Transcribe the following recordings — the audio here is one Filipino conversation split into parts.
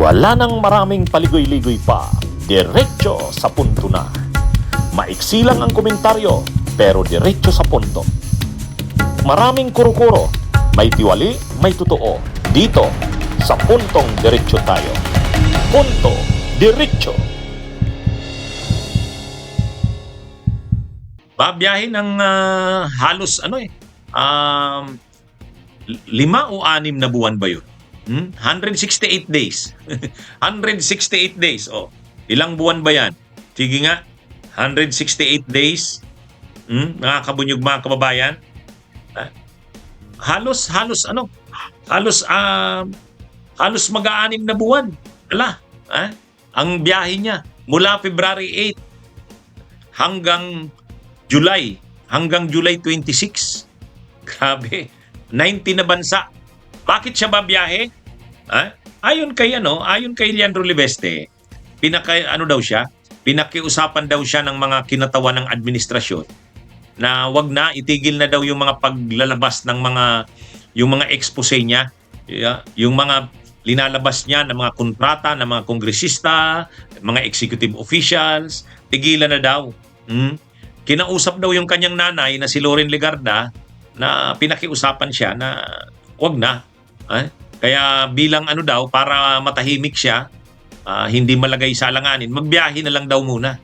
Wala nang maraming paligoy-ligoy pa, diretso sa punto na. Maiksi lang ang komentaryo, pero diretso sa punto. Maraming kuro-kuro, may tiwali, may totoo. Dito, sa puntong diretso tayo. Punto, diretso. Babiyahin ng halos 5 o 6 na buwan ba yun? 168 days. 168 days. Oh, ilang buwan ba yan? Sige nga, 168 days. Mga kabunyog, mga kababayan. Halos mag-6 na buwan. Ang biyahe niya mula February 8 hanggang July 26. Grabe, 90 na bansa. Bakit siya babiyahe? Ayon kay Leandro Libeste, pinakiusapan daw siya ng mga kinatawan ng administrasyon na wag na, itigil na daw yung mga paglalabas ng yung mga expose niya, yung mga linalabas niya ng mga kontrata ng mga kongresista, mga executive officials, tigilan na daw. Kinausap daw yung kanyang nanay na si Loren Legarda na pinakiusapan siya na wag na. Kaya bilang para matahimik siya, hindi malagay sa alanganin, magbiyahe na lang daw muna.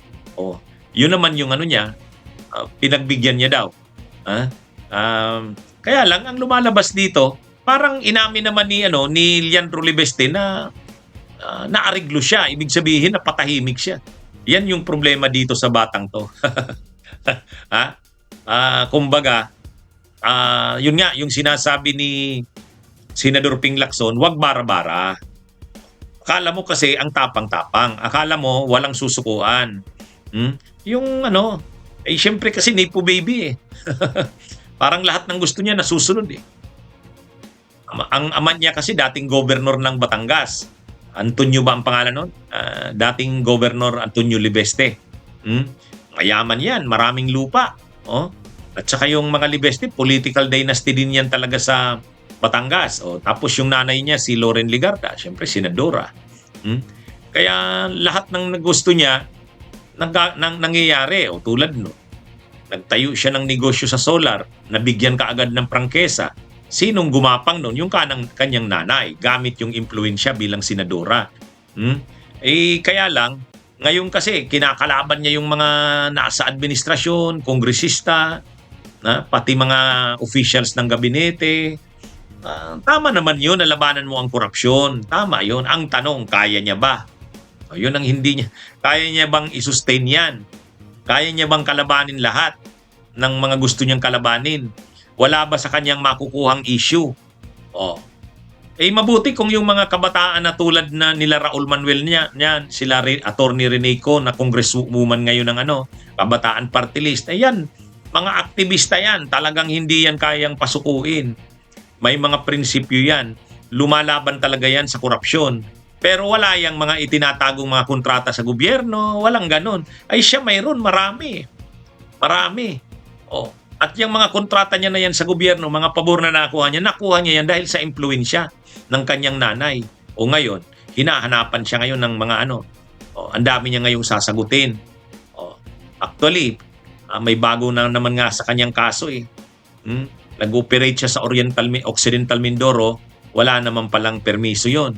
Yun naman yung niya, pinagbigyan niya daw. Kaya lang ang lumalabas dito, parang inamin naman ni Leandro Libeste na naariglo siya. Ibig sabihin na patahimik siya. Yan yung problema dito sa batang to. Kumbaga, yun nga, yung sinasabi ni Senador Ping Lacson, wag bara-bara. Akala mo kasi ang tapang-tapang. Akala mo walang susukuan. Yung syempre kasi Nepo baby eh. Parang lahat ng gusto niya nasusunod eh. Ang ama niya kasi dating governor ng Batangas. Antonio ba ang pangalan nun? Dating governor Antonio Libeste. Mayaman yan, maraming lupa. At saka yung mga Libeste, political dynasty din yan talaga sa Batangas. Tapos yung nanay niya, si Loren Legarda, syempre senadora. Kaya lahat ng gusto niya, nangyayari. Tulad nagtayo siya ng negosyo sa solar, nabigyan kaagad ng prangkesa. Sinong gumapang nun? Yung kanyang nanay, gamit yung impluensya bilang senadora. Kaya lang, ngayon kasi kinakalaban niya yung mga nasa administrasyon, kongresista, pati mga officials ng gabinete. Tama naman yun, nalabanan mo ang korupsyon. Tama yun. Ang tanong, kaya niya ba? Yun ang hindi niya. Kaya niya bang isustain yan? Kaya niya bang kalabanin lahat ng mga gusto niyang kalabanin? Wala ba sa kanyang makukuhang issue? Mabuti kung yung mga kabataan na tulad na nila Raul Manuel niyan, sila Attorney Reneco na congresswoman ngayon ng Kabataan Party List. Ayan, mga aktivista yan. Talagang hindi yan kayang pasukuin. May mga prinsipyo yan. Lumalaban talaga yan sa korupsyon. Pero wala yung mga itinatagong mga kontrata sa gobyerno. Walang ganon. Ay siya mayroon, marami. Marami. At yung mga kontrata niya na yan sa gobyerno, mga pabor na nakuha niya yan dahil sa impluensya ng kanyang nanay. Ngayon, hinahanapan siya ngayon ng mga ang dami niya ngayong sasagutin. Actually, may bago na naman nga sa kanyang kaso eh. Nag-operate siya sa Occidental Mindoro, wala naman palang permiso yon.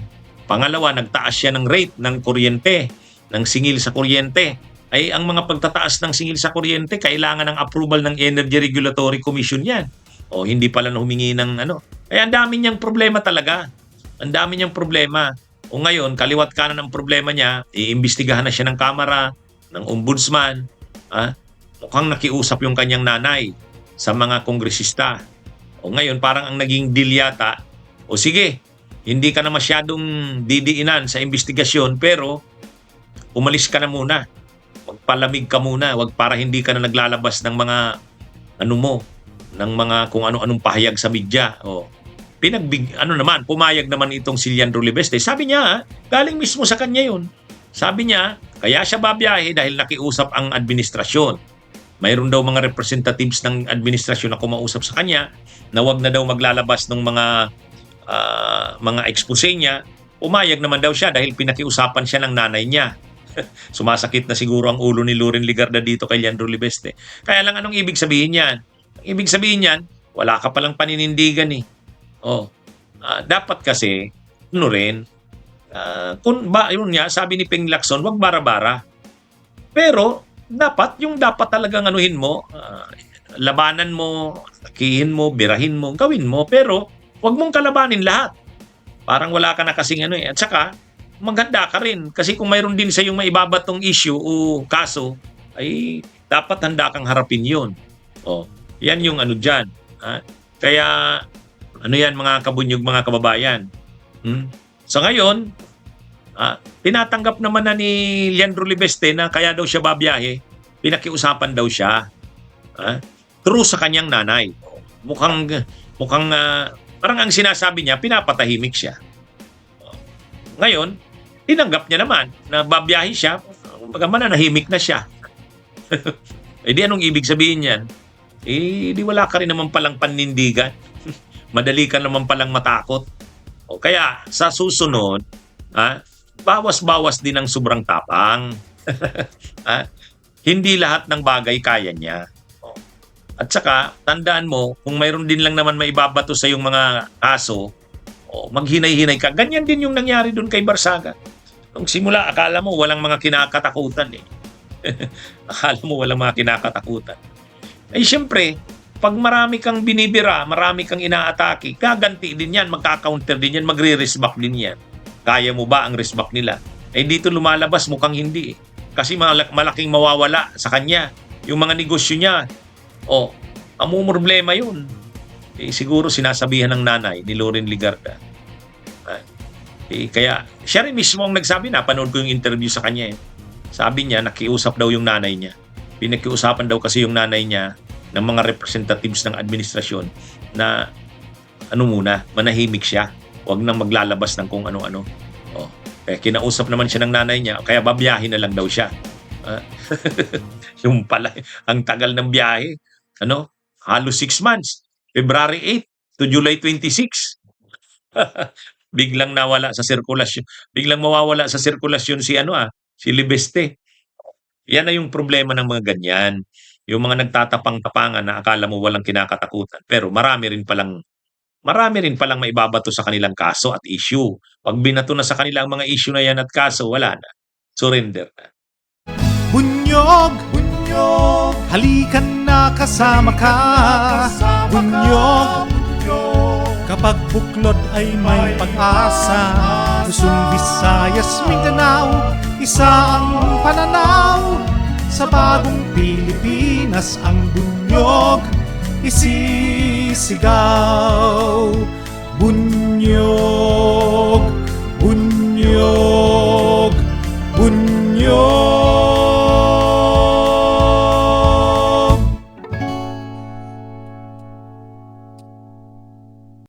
Pangalawa, nagtaas siya ng rate ng kuryente, ng singil sa kuryente. Ay ang mga pagtataas ng singil sa kuryente, kailangan ng approval ng Energy Regulatory Commission yan. Hindi pala na humingi ng Ay ang dami niyang problema talaga. Ang dami niyang problema. Ngayon, kaliwat kanan ng problema niya, iimbestigahan na siya ng Kamara, ng Ombudsman. Mukhang nakiusap yung kanyang nanay sa mga kongresista. Ngayon, parang ang naging deal yata, sige, hindi ka na masyadong didiinan sa investigasyon, pero umalis ka na muna. Magpalamig ka muna, wag para hindi ka na naglalabas ng mga ng mga kung ano-anong pahayag sa media. Pumayag naman itong si Leandro Libeste. Sabi niya, galing mismo sa kanya yun. Sabi niya, kaya siya babiyahe dahil nakiusap ang administrasyon. Mayroon daw mga representatives ng administrasyon na kumausap sa kanya na wag na daw maglalabas ng mga expose niya Umayag naman daw siya dahil pinakiusapan siya ng nanay niya. Sumasakit na siguro ang ulo ni Loren Legarda dito kay Leandro Libeste. Kaya lang anong ibig sabihin niyan? Ang ibig sabihin niyan, wala ka palang paninindigan eh. Oh, dapat kasi, ano rin, kung ba, yun nga, sabi ni Ping Lacson, wag bara-bara. Pero, dapat talagang anuhin mo, labanan mo, takihin mo, birahin mo, gawin mo, pero wag mong kalabanin lahat. Parang wala ka na kasing ano eh. At saka, maganda ka rin. Kasi kung mayroon din sa yung maibabatong issue o kaso, ay dapat handa kang harapin yun. O, yan yung ano dyan. Kaya, ano yan mga kabunyog, mga kababayan. So ngayon, tinatanggap naman na ni Leandro Libeste na kaya daw siya babiyahe, pinakiusapan daw siya. True sa kanyang nanay. Mukhang parang ang sinasabi niya, pinapatahimik siya. Ngayon, tinanggap niya naman na babiyahe siya, bagaman nahimik na siya. Di anong ibig sabihin niyan? Di wala ka rin naman palang panindigan. Madali ka naman palang matakot. O kaya, sa susunod, bawas-bawas din ang sobrang tapang. Hindi lahat ng bagay kaya niya. At saka, tandaan mo, kung mayroon din lang naman maibabato sa yung mga kaso, maghinay-hinay ka. Ganyan din yung nangyari doon kay Barsaga. Nung simula, akala mo walang mga kinakatakutan eh. Akala mo walang mga kinakatakutan. Ay siyempre, pag marami kang binibira, marami kang inaatake, gaganti din yan, magka-counter din yan, magre-resback din yan. Kaya mo ba ang resback nila? Dito lumalabas mukhang hindi eh. Kasi malaking mawawala sa kanya. Yung mga negosyo niya, problema yun. Siguro sinasabihan ng nanay ni Loren Legarda. Kaya siya rin mismo ang nagsabi, napanood ko yung interview sa kanya. Sabi niya, nakiusap daw yung nanay niya. Pinakiusapan daw kasi yung nanay niya ng mga representatives ng administrasyon na manahimik siya. Huwag nang maglalabas ng kung ano-ano. Kaya kinausap naman siya ng nanay niya, kaya babiyahin na lang daw siya. Yung pala, ang tagal ng biyahe. Halos 6 months. February 8 to July 26. Biglang nawala sa sirkulasyon. Biglang mawawala sa sirkulasyon si Libeste. Yan na yung problema ng mga ganyan. Yung mga nagtatapang-tapangan na akala mo walang kinakatakutan. Pero marami rin palang maibabato sa kanilang kaso at issue. Pag binato na sa kanila ang mga issue na yan at kaso, wala na. Surrender na. Bunyog, bunyog, halikan na kasama ka. Bunyog, kapag buklod ay may pag-asa. Luzon, Visayas, Mindanao, isa ang pananaw. Sa bagong Pilipinas ang bunyog isisigaw. Bunyog.